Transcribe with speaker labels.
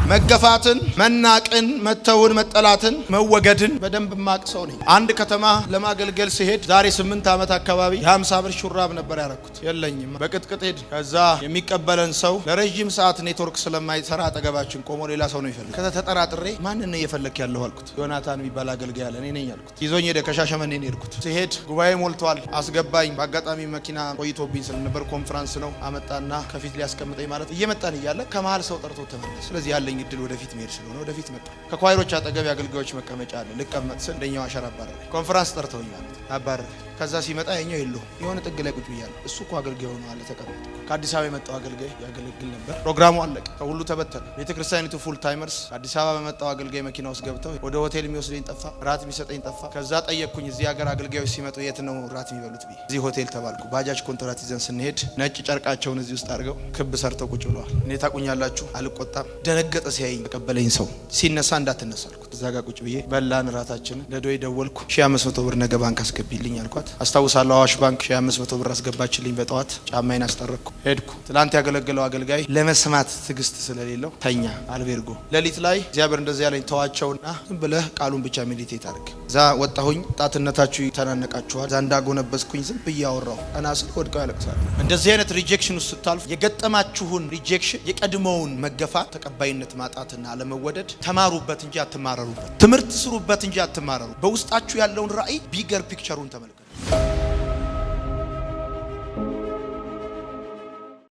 Speaker 1: መገፋትን መናቅን መተውን መጠላትን መወገድን በደንብ ማቅሰው ነኝ። አንድ ከተማ ለማገልገል ሲሄድ ዛሬ 8 ዓመት አካባቢ የ50 ብር ሹራብ ነበር ያረኩት። የለኝም በቅጥቅጥ ሄድ። ከዛ የሚቀበለን ሰው ለረጅም ሰዓት ኔትወርክ ስለማይሰራ አጠገባችን ቆሞ ሌላ ሰው ነው ይፈልግ። ከዛ ተጠራጥሬ ማንን ነው እየፈለክ ያለው አልኩት። ዮናታን የሚባል አገልጋይ አለ። እኔ ነኝ አልኩት። ይዞኝ ሄደ። ከሻሸመኔ ነው የሄድኩት። ሲሄድ ጉባኤ ሞልቷል። አስገባኝ። በአጋጣሚ መኪና ቆይቶብኝ ስለነበር ኮንፈረንስ ነው አመጣና ከፊት ሊያስቀምጠኝ ማለት እየመጣን እያለ ከመሃል ሰው ጠርቶ ተመለሰ። ስለዚህ ያለኝ እድል ወደፊት መሄድ ስለሆነ ወደፊት መጣ። ከኳይሮች አጠገብ የአገልጋዮች መቀመጫ አለ። ልቀመጥ ስል እንደኛው አሸራ አባረረ። ኮንፈረንስ ጠርተውኛል አባረረ። ከዛ ሲመጣ የኛው የለው የሆነ ጥግ ላይ ቁጭ ብያለሁ። እሱ እኮ አገልጋይ ሆኖ አለ ተቀመጠ። ከአዲስ አበባ የመጣው አገልጋይ ያገለግል ነበር። ፕሮግራሙ አለቀ። ከሁሉ ተበተነ። ቤተክርስቲያኒቱ ፉል ታይመርስ አዲስ አበባ በመጣው አገልጋይ መኪና ውስጥ ገብተው ወደ ሆቴል የሚወስደኝ ጠፋ፣ ራት የሚሰጠኝ ጠፋ። ከዛ ጠየቅኩኝ እዚህ ሀገር አገልጋዮች ሲመጡ የት ነው ራት የሚበሉት ብዬ። እዚህ ሆቴል ተባልኩ። ባጃጅ ኮንትራት ይዘን ስንሄድ ነጭ ጨርቃቸውን እዚህ ውስጥ አድርገው ክብ ሰርተው ቁጭ ብለዋል። እኔ ታቁኛላችሁ አልቆጣም። ደነገጠ ሲያየኝ። ተቀበለኝ ሰው ሲነሳ እንዳትነሳ አልኩት። እዛ ጋር ቁጭ ብዬ በላን ራታችንን። ለዶይ ደወልኩ። 1500 ብር ነገ ባንክ አስገቢልኝ አልኳት። አስታውሳለሁ አዋሽ ባንክ 1500 ብር አስገባችልኝ። በጠዋት ጫማዬን አስጠረቅኩ ሄድኩ። ትላንት ያገለገለው አገልጋይ ለመስማት ትግስት ስለሌለው ተኛ አልቤርጎ። ሌሊት ላይ እግዚአብሔር እንደዚህ ያለኝ ተዋቸውና ዝም ብለህ ቃሉን ብቻ ሜዲቴት አድርግ። እዛ ወጣሁኝ። ጣትነታችሁ ይተናነቃችኋል። እዛ እንዳጎነበስኩኝ ዝም ብዬ አወራሁ። ቀና ስል ወድቀው ያለቅሳሉ። እንደዚህ አይነት ሪጀክሽን ውስጥ ስታልፉ የገጠማችሁን ሪጀክሽን የቀድሞውን መገፋት ተቀባይነት ማጣትና አለመወደድ ተማሩበት እንጂ አትማረሩበት። ትምህርት ስሩበት እንጂ አትማረሩ። በውስጣችሁ ያለውን ራዕይ ቢገር ፒክቸሩን ተመልከቱ።